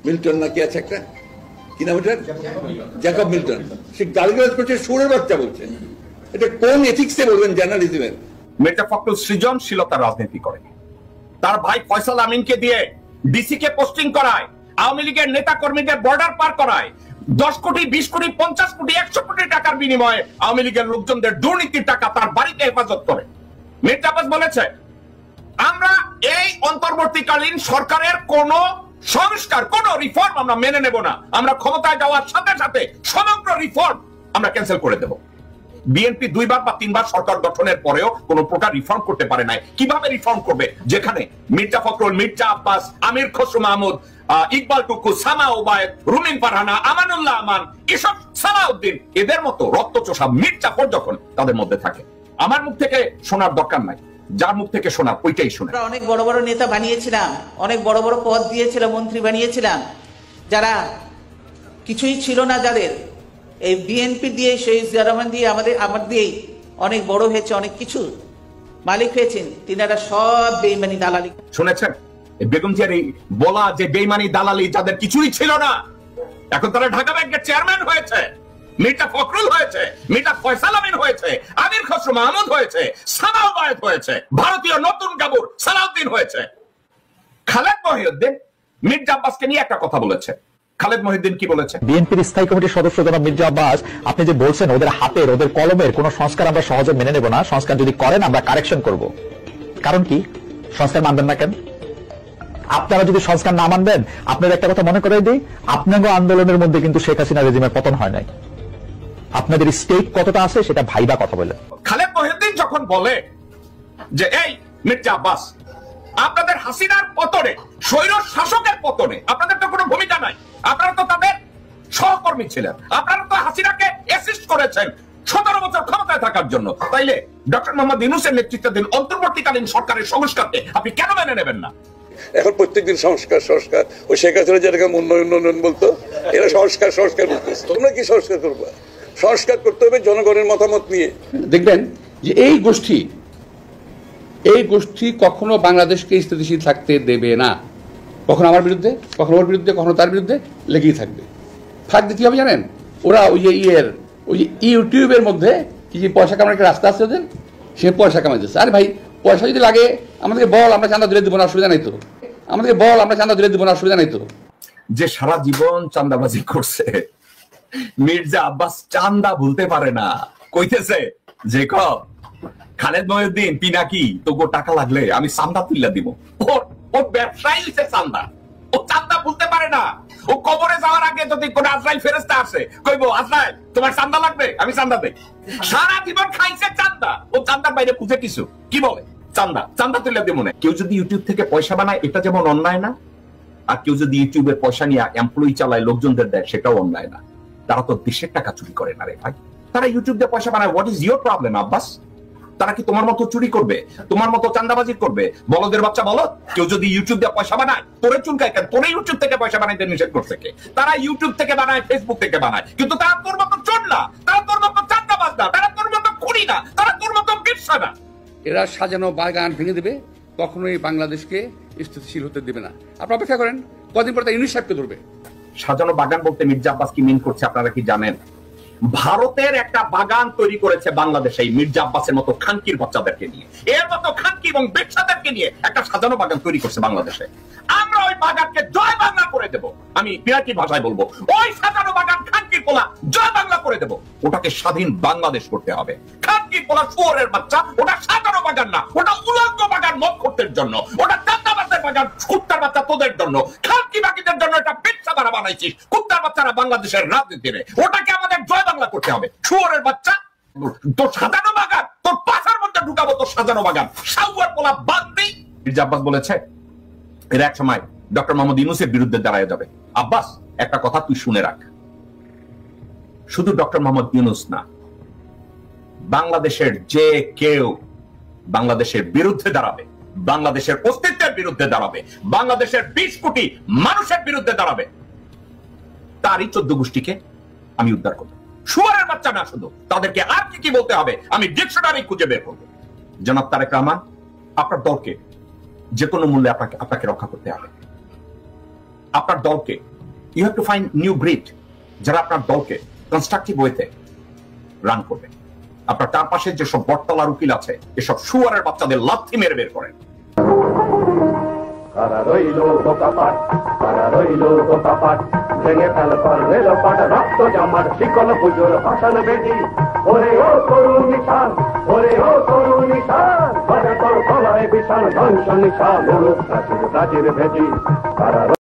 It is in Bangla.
মিল্টন নাকি আছে একটা, কি নাম এটা, জ্যাকব মিল্টন, সে গালিগালাজ করছে, সুরের বাচ্চা বলছে। এটা কোন এথিক্সে বলবেন জার্নালিজমের? মির্জা ফখরুল সৃজনশীলতার রাজনীতি করে, তার ভাই ফয়সাল আমিনকে দিয়ে ডিসি কে পোস্টিং করায়, আওয়ামী লীগের নেতা কর্মীদের বর্ডার পার করায়, 10 কোটি 20 কোটি 50 কোটি 100 কোটি টাকার বিনিময়ে আওয়ামী লীগের লোকজনদের দুর্নীতির টাকা তার বাড়িতে হেফাজত করে। মির্জা আব্বাস বলেছে আমরা এই অন্তর্বর্তীকালীন সরকারের কোন সংস্কার, কোন রিফর্ম আমরা মেনে নেব না, আমরা ক্ষমতায় যাওয়ার সাথে সাথে সমগ্র রিফর্ম আমরা ক্যান্সেল করে দেব। বিএনপি 2 বার বা 3 বার সরকার গঠনের পরেও কোন প্রকার রিফর্ম করতে পারে নাই। কিভাবে রিফর্ম করবে যেখানে মির্জা ফখরুল, মির্জা আব্বাস, আমির খসরু মাহমুদ, ইকবাল টুকু, সামা ওবায়েদ, রুমিন ফারহানা, আমানুল্লাহ আমান, এসব সালাউদ্দিন, এদের মতো রক্তচোষা মির্জাফর যখন তাদের মধ্যে থাকে, আমার মুখ থেকে শোনার দরকার নাই, যার মুখ থেকে শোনা ওইটাই শোনা। অনেক বড় বড় নেতা বানিয়েছিলাম, অনেক বড় বড় পদ দিয়েছিলাম, মন্ত্রী বানিয়েছিলাম, যারা কিছুই ছিল না, যাদের এই বিএনপি দিয়ে, শহীদ রহমান দিয়ে, আমার দিয়েই অনেক বড় হয়েছে, অনেক কিছু মালিক হয়েছেন, তিনারা সব বেইমানি দালালি। শুনেছেন বেগম জিয়ার এই বলা যে বেইমানি দালালি যাদের কিছুই ছিল না, এখন তারা ঢাকা ব্যাংকের চেয়ারম্যান হয়েছে, মির্জা ফখরুল হয়েছে, মির্জা ফয়সাল আমিন হয়েছে, আমির খসরু মাহমুদ হয়েছে, সানা ওবায়েদ হয়েছে, ভারতীয় নতুন গাবুর সালাউদ্দিন হয়েছে। খালেদ মহিউদ্দিন মির্জা আব্বাসকে নিয়ে একটা কথা বলেছে। খালেদ মহিউদ্দিন কি বলেছে? বিএনপির স্থায়ী কমিটির সদস্য জনাব মির্জা আব্বাস, আপনি যে বলছেন ওদের হাতের, ওদের কলমের কোন সংস্কার আমরা সহজে মেনে নেব না, সংস্কার যদি করেন আমরা কারেকশন করব। কারণ কি? সংস্কার মানবেন না কেন? আপনারা যদি সংস্কার না মানবেন, আপনার একটা কথা মনে করাই দিই, আপনাদের আন্দোলনের মধ্যে কিন্তু শেখ হাসিনা রেজিমের পতন হয় নাই। আপনাদের স্টেক কতটা আছে সেটা ভাইবা কথা বলে। খালেদ মহিউদ্দিন যখন বলে যে এই মির্জা আব্বাস, আপনাদের হাসিনার পতনে, স্বৈর শাসকের পতনে আপনাদের তো কোনো ভূমিকা নাই, আপনারা তো তাদের সহকর্মী ছিলেন, আপনারা তো হাসিনাকে অ্যাসিস্ট করেছেন 17 বছর ক্ষমতায় থাকার জন্য, তাইলে ডক্টর মোহাম্মদ ইউনূসের নেতৃত্বাধীন অন্তর্বর্তীকালীন সরকারের সংস্কারকে আপনি কেন মেনে নেবেন না? এখন প্রত্যেকদিন সংস্কার সংস্কার, ওই শেখ হাসিনা যেটাকে উন্নয়ন বলতো, এরা সংস্কার সংস্কার বলতেছে। তোমরা কি সংস্কার করবা? সংস্কার করতে হবে জনগণের মতামত নিয়ে। দেখবেন যে এই গোষ্ঠী কখনো বাংলাদেশকে স্থিতিশীল থাকতে দেবে না, কখনো আমার বিরুদ্ধে, কখনো ওর বিরুদ্ধে, কখনো তার বিরুদ্ধে লেগেই থাকবে। ফাঁক দিতে হবে জানেন, ওরা ওই যে ইউটিউবের মধ্যে কি যে পয়সা কামানোর একটা রাস্তা আছে ওদের, সে পয়সা কামাইতেছে। আরে ভাই, পয়সা যদি লাগে আমাদেরকে বল, আমরা চাঁদা দিলে দিব না, অসুবিধা নাই তো। আমাদেরকে বল, আমরা চাঁদা দিলে দিব না, অসুবিধা নাই তো। যে সারা জীবন চাঁদাবাজি করছে, মির্জা আব্বাস চাঁদা ভুলতে পারে না, কইতেছে যে খালেদ মহিউদ্দিন পিনাকি তোকে টাকা লাগলে আমি চাঁদা তুইলা দিব। ওর ব্যবসায়ী হইছে চাঁদা, ও চাঁদা ভুলতে পারে না। ও কবরে যাওয়ার আগে যদি কোন আজরাইল ফেরেশতা আসে, কইবো আজরাইল তোমার চাঁদা লাগবে, আমি চাঁদা দেই। সারা জীবন খাইছে চাঁদা, ও চাঁদার বাইরে বুঝে কিছু কি বলে চাঁদা তুইলা দিব না। কেউ যদি ইউটিউব থেকে পয়সা বানায়, এটা যেমন অন্যায় না, আর কেউ যদি ইউটিউবের পয়সা নিয়ে এমপ্লয়ি চালায়, লোকজনদের দেয়, সেটাও অন্যায় না। তারা তো দেশের টাকা চুরি করে না রে ভাই, তারা ইউটিউব দিয়ে পয়সা বানায়। What is your problem Abbas? তারা কি তোমার মতো চুরি করবে, তোমার মতো চাঁদাবাজি করবে? বলদের বাচ্চা বলো, কেউ যদি ইউটিউব দিয়ে পয়সা বানায়, তোরে চুলকায় কেন? তোরে ইউটিউব থেকে পয়সা বানাইতে নিষেধ করছে কে? তারা ইউটিউব থেকে বানায়, ফেসবুক থেকে বানায়, কিন্তু তারা তোর মতো চোর না, তারা তোর মতো চাঁদাবাজ না, তারা তোর মতো খুনি না, তারা তোর মতো বিরসা না। এরা সাজানো বাগান ভেঙে দেবে, কখনোই বাংলাদেশকে স্থিতিশীল হতে দেবে না। আপনারা অপেক্ষা করেন, কদিন পর তা ইউনূস সাহেবকে ধরবে। সাজানো বাগান বলতে মির্জা আব্বাস কি মিন করছে আপনারা কি জানেন? ভারতের একটা বাগান তৈরি করেছে বাংলাদেশে মির্জা আব্বাসের মতো খানকির বাচ্চাদেরকে নিয়ে, এর মতো খানকি এবং বেশ্যাদেরকে নিয়ে একটা সাজানো বাগান তৈরি করছে বাংলাদেশে। আমরা ওই বাগানকে জয় বাংলা করে দেব, আমি পিরাকি ভাষায় বলবো, ওই সাজানো বাগান খানকির পোলা জয় বাংলা করে দেব। ওটাকে স্বাধীন বাংলাদেশ করতে হবে। খানকির পোলা শুয়োরের বাচ্চা, ওটা সাজানো বাগান না, ওটা উলঙ্গ বাগান মদ করতে জন্য, ওটা চাঁদাবাজের বাগান, কুত্তার বাচ্চা তোদের জন্য, খানকি বাকিদের জন্য এটা বেশ্যা দ্বারা বানাইছিস, কুত্তার বাচ্চারা বাংলাদেশের রাজনীতিতে, ওটাকে আমাদের জয় বাংলা করতে হবে। শুয়োরের বাচ্চা, তোর সাজানো বাগান তোর পাশার মধ্যে ঢুকাবো, তোর সাজানো বাগান সাউয়ার পোলা বাদ দেই। মির্জা আব্বাস বলেছে এর এক সময় ডক্টর মোহাম্মদ ইউনূসের বিরুদ্ধে দাঁড়ায় যাবে। আব্বাস, একটা কথা তুই শুনে রাখ, শুধু ডক্টর মোহাম্মদ ইউনূস না, বাংলাদেশের যে কেউ বাংলাদেশের বিরুদ্ধে দাঁড়াবে, বাংলাদেশের অস্তিত্বের বিরুদ্ধে দাঁড়াবে, বাংলাদেশের 20 কোটি মানুষের বিরুদ্ধে দাঁড়াবে, তারই 14 গোষ্ঠীকে আমি উদ্ধার করব। শুয়ারের বাচ্চা না শুধু, তাদেরকে আর কি কি বলতে হবে আমি ডিকশনারি খুঁজে বের করব। জনাব তারেক রহমান, আপনার দলকে যে কোনো মূল্যে আপনাকে রক্ষা করতে হবে। আপনার দলকে you have to find new breed যারা আপনার দলকে কনস্ট্রাকটিভ ওয়েতে রান করবে। আপনার চারপাশে যেসব বটতলার উকিল আছে এসব শুয়ারের বাচ্চাদের লাথি মেরে বের করেন। কারা রইল বোকাপাট, কারা রইল বোকাপাট, ভেঙে ফেল কর রেলপাট, রক্ত জামার শিকল পুজোর ভাষণ বেদি। ওরে ও তরুণ নিশান, ওরে ও তরুণ নিশান, বাজে তোর গলায় বিশাল ধ্বংস নিশান, প্রাচীর প্রাচীর ভেদি। কারা